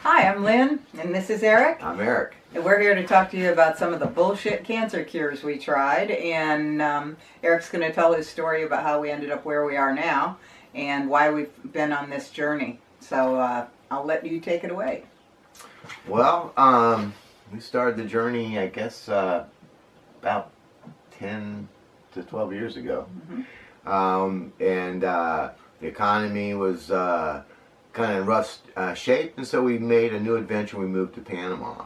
Hi, I'm Lynn, and this is Eric. I'm Eric. And we're here to talk to you about some of the bullshit cancer cures we tried. And Eric's going to tell his story about how we ended up where we are now and why we've been on this journey. So I'll let you take it away. Well, we started the journey, I guess, about 10 to 12 years ago. And the economy was kind of in rough shape, and so we made a new adventure. We moved to Panama.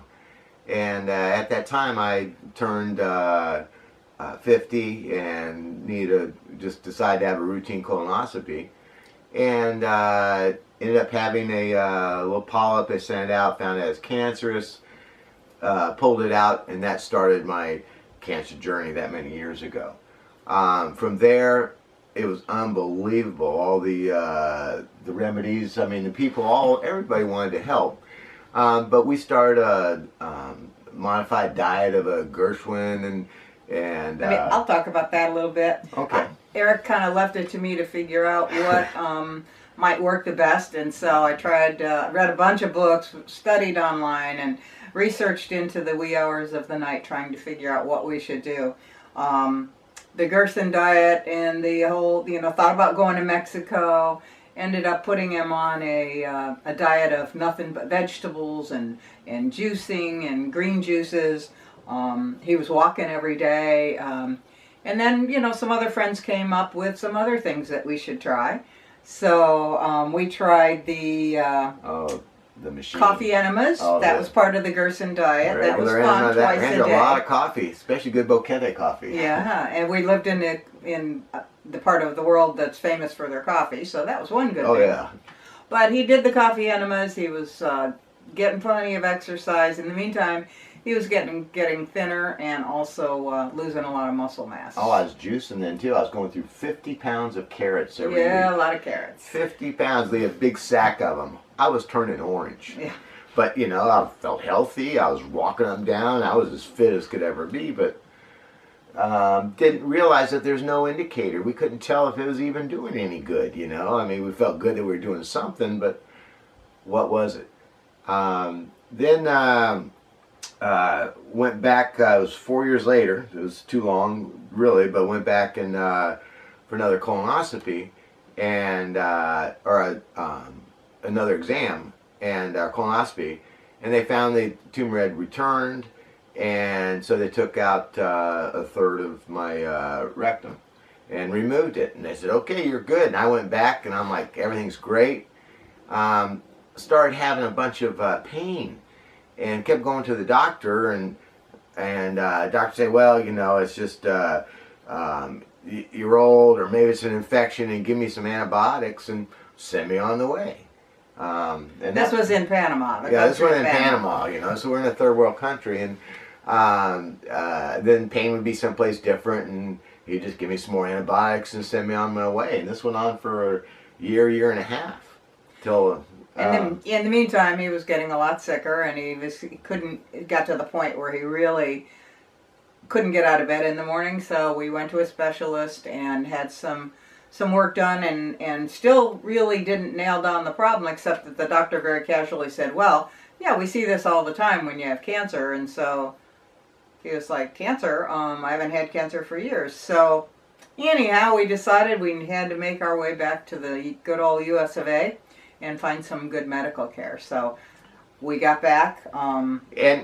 And at that time, I turned 50 and just decided to have a routine colonoscopy. And ended up having a little polyp. They sent it out, found it as cancerous, pulled it out, and that started my cancer journey that many years ago. From there, it was unbelievable. All the remedies. I mean, the people, everybody wanted to help. But we started a modified diet of a Gershwin, and I'll talk about that a little bit. Okay. Eric kind of left it to me to figure out what might work the best, and so I tried, read a bunch of books, studied online, and researched into the wee hours of the night trying to figure out what we should do. The Gerson diet and the whole, thought about going to Mexico, ended up putting him on a diet of nothing but vegetables and juicing and green juices. He was walking every day. And then, some other friends came up with some other things that we should try. So we tried the machine. Coffee enemas. That was part of the Gerson diet. That was fun, twice a day. A lot of coffee, especially good Boquete coffee. Yeah, and we lived in the part of the world that's famous for their coffee, so that was one good thing. Oh, yeah. But he did the coffee enemas. He was getting plenty of exercise. In the meantime, he was getting thinner and also losing a lot of muscle mass. Oh, I was juicing then, too. I was going through 50 pounds of carrots every week. Yeah, a lot of carrots. 50 pounds. They had a big sack of them. I was turning orange. Yeah. But, I felt healthy. I was walking them down. I was as fit as could ever be, but didn't realize that there's no indicator. We couldn't tell if it was even doing any good, I mean, we felt good that we were doing something, but what was it? Then went back, it was 4 years later. It was too long, really, but went back and for another colonoscopy and another exam and colonoscopy, and they found the tumor had returned, and so they took out a third of my rectum and removed it, and they said, okay, you're good. And I went back and I'm like, everything's great. Started having a bunch of pain and kept going to the doctor, and doctor said, well, it's just you're old, or maybe it's an infection, and give me some antibiotics and send me on the way. And this was in Panama. Yeah, this was in Panama, so we're in a third world country, and then pain would be someplace different, and he'd just give me some more antibiotics and send me on my way. And this went on for a year and a half, till... And then, in the meantime, he was getting a lot sicker, and it got to the point where he really couldn't get out of bed in the morning, so we went to a specialist and had some work done, and still really didn't nail down the problem, except that the doctor very casually said, well, yeah, we see this all the time when you have cancer. And so he was like, cancer? I haven't had cancer for years. So anyhow, we decided we had to make our way back to the good old US of A and find some good medical care. So we got back. And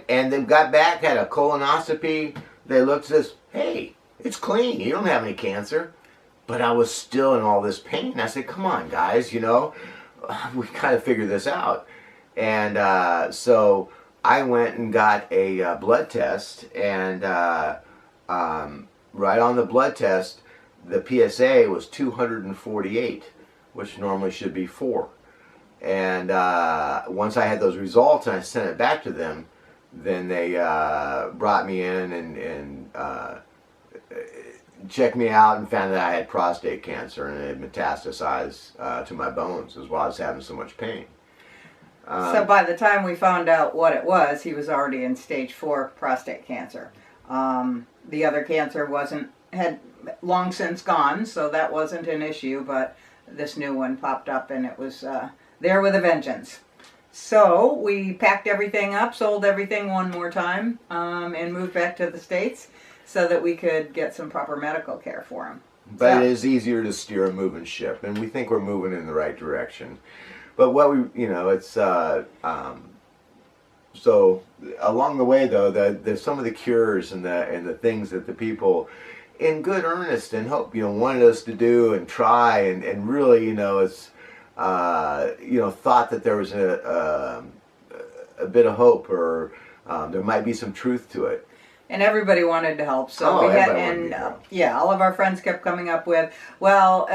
they got back, had a colonoscopy. They looked at us, hey, it's clean. You don't have any cancer. But I was still in all this pain. I said, come on, guys, we kind of figured this out. And so I went and got a blood test, and right on the blood test, the PSA was 248, which normally should be 4. And once I had those results and I sent it back to them, then they brought me in and checked me out and found that I had prostate cancer, and it had metastasized to my bones as well. I was having so much pain. So by the time we found out what it was, he was already in stage 4 prostate cancer. The other cancer had long since gone, so that wasn't an issue, but this new one popped up, and it was there with a vengeance. So we packed everything up, sold everything one more time, and moved back to the States so that we could get some proper medical care for him. But So- it is easier to steer a moving ship, and we think we're moving in the right direction. But what we, it's so along the way though, there's some of the cures and the things that the people, in good earnest and hope, wanted us to do and try and really, it's thought that there was a bit of hope, or there might be some truth to it. And everybody wanted to help, so Oh, we had, everybody wanted and to help. yeah, all of our friends kept coming up with, well,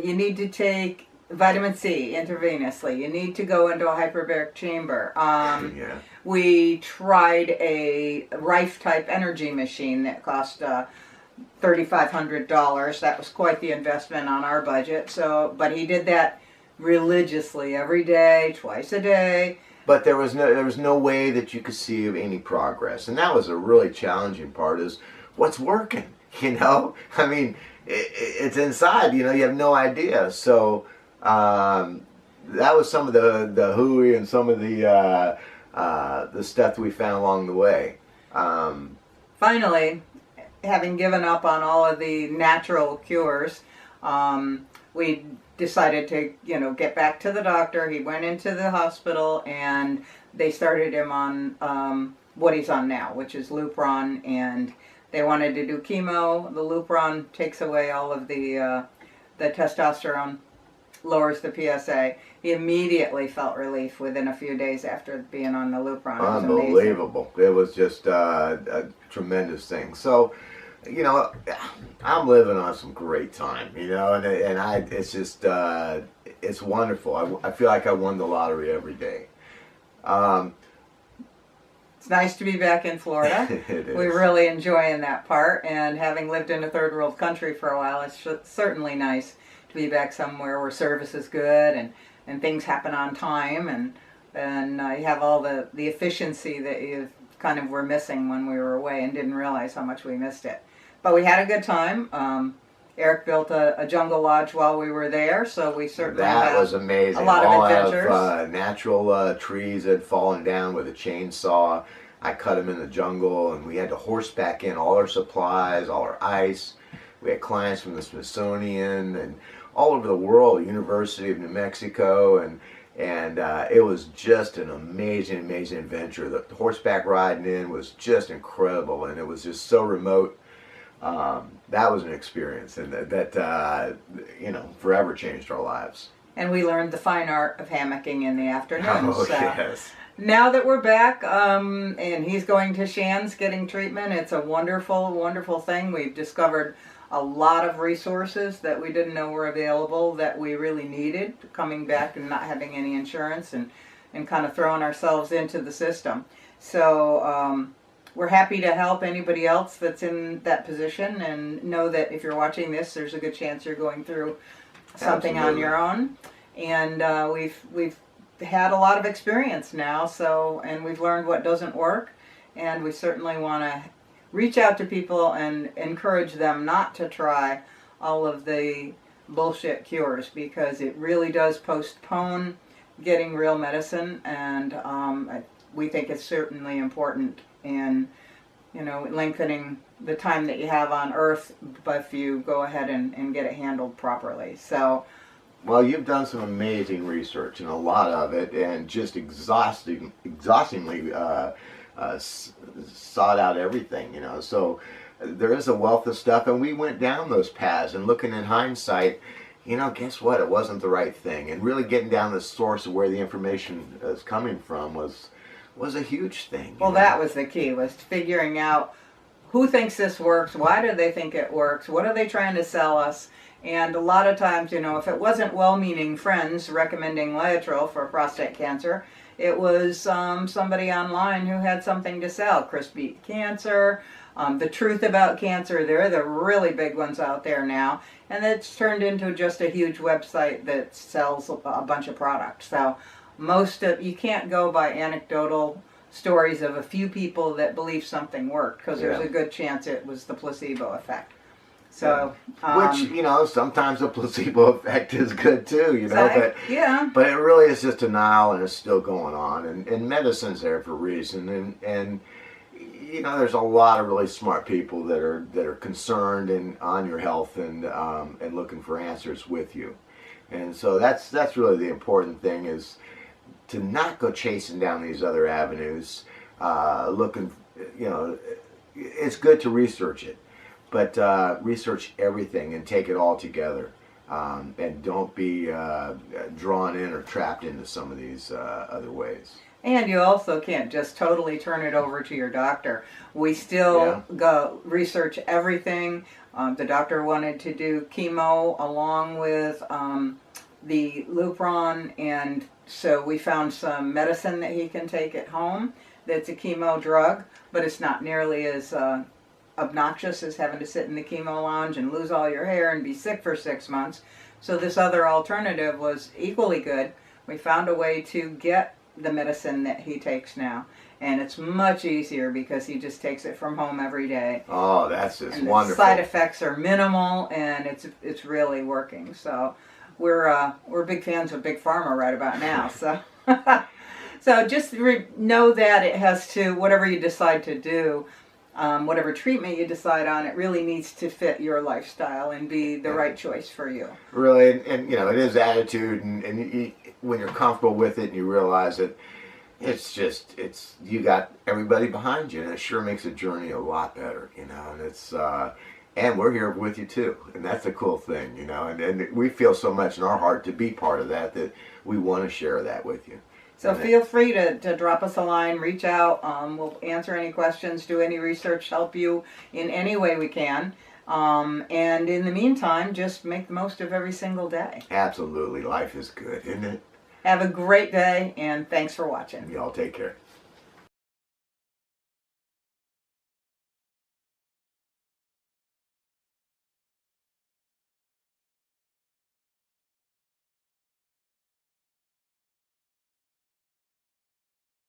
you need to take vitamin C intravenously. You need to go into a hyperbaric chamber. Yeah. We tried a Rife type energy machine that cost $3,500. That was quite the investment on our budget. So, but he did that religiously every day, twice a day. But there was no way that you could see any progress, and that was a really challenging part. Is what's working? I mean, it's inside. You have no idea. So that was some of the hooey and some of the stuff that we found along the way. Finally, having given up on all of the natural cures, we decided to, get back to the doctor. He went into the hospital and they started him on what he's on now, which is Lupron, and they wanted to do chemo. The Lupron takes away all of the testosterone, lowers the PSA. He immediately felt relief within a few days after being on the Lupron. It was amazing. Unbelievable. It was just a tremendous thing. So, I'm living on some great time, it's just, it's wonderful. I feel like I won the lottery every day. It's nice to be back in Florida. It is. We're really enjoying that part, and having lived in a third world country for a while, it's certainly nice to be back somewhere where service is good and things happen on time, and you have all the efficiency that you kind of were missing when we were away and didn't realize how much we missed it. But we had a good time. Eric built a jungle lodge while we were there, so we certainly That was amazing. a lot of All adventures. Out of natural trees had fallen down with a chainsaw. I cut them in the jungle, and we had to horseback in all our supplies, all our ice. We had clients from the Smithsonian and all over the world, University of New Mexico, and it was just an amazing adventure. The horseback riding in was just incredible, and it was just so remote. That was an experience, and that forever changed our lives. And we learned the fine art of hammocking in the afternoons. Oh, yes. Now that we're back, and he's going to Shands getting treatment, it's a wonderful, wonderful thing. We've discovered a lot of resources that we didn't know were available that we really needed, coming back and not having any insurance and kind of throwing ourselves into the system. So we're happy to help anybody else that's in that position, and know that if you're watching this, there's a good chance you're going through something on your own. And we've had a lot of experience now, and we've learned what doesn't work, and we certainly want to reach out to people and encourage them not to try all of the bullshit cures, because it really does postpone getting real medicine, and we think it's certainly important in lengthening the time that you have on Earth, but if you go ahead and get it handled properly. So, well, you've done some amazing research, and a lot of it, and just exhaustingly sought out everything, So there is a wealth of stuff, and we went down those paths, and looking in hindsight, guess what? It wasn't the right thing. And really getting down the source of where the information is coming from was a huge thing. Well, that was the key, was figuring out who thinks this works, why do they think it works, what are they trying to sell us. And a lot of times, if it wasn't well-meaning friends recommending Laetrile for prostate cancer, it was somebody online who had something to sell. Chris Beat Cancer, The Truth About Cancer, they're the really big ones out there now. And it's turned into just a huge website that sells a bunch of products. So you can't go by anecdotal stories of a few people that believe something worked, because there's a good chance it was the placebo effect. So, Which, sometimes the placebo effect is good too, yeah. but it really is just denial and it's still going on. And medicine's there for a reason. And there's a lot of really smart people that are concerned and on your health and looking for answers with you. And so that's really the important thing, is to not go chasing down these other avenues, looking, it's good to research it, but research everything and take it all together, and don't be drawn in or trapped into some of these other ways. And you also can't just totally turn it over to your doctor. We still go research everything. The doctor wanted to do chemo along with the Lupron, and so we found some medicine that he can take at home that's a chemo drug, but it's not nearly as obnoxious as having to sit in the chemo lounge and lose all your hair and be sick for 6 months. So this other alternative was equally good. We found a way to get the medicine that he takes now, and it's much easier because he just takes it from home every day. Oh, that's just and wonderful. The side effects are minimal, and it's really working. So we're big fans of Big Pharma right about now. So so just know that it has to, whatever you decide to do, whatever treatment you decide on, it really needs to fit your lifestyle and be the right choice for you. Really, and it is attitude, and when you're comfortable with it and you realize it, it's you got everybody behind you, and it sure makes the journey a lot better, and it's and we're here with you too, and that's a cool thing, and we feel so much in our heart to be part of that we want to share that with you. So feel free to drop us a line, reach out. We'll answer any questions, do any research, help you in any way we can. And in the meantime, just make the most of every single day. Absolutely. Life is good, isn't it? Have a great day, and thanks for watching. Y'all take care.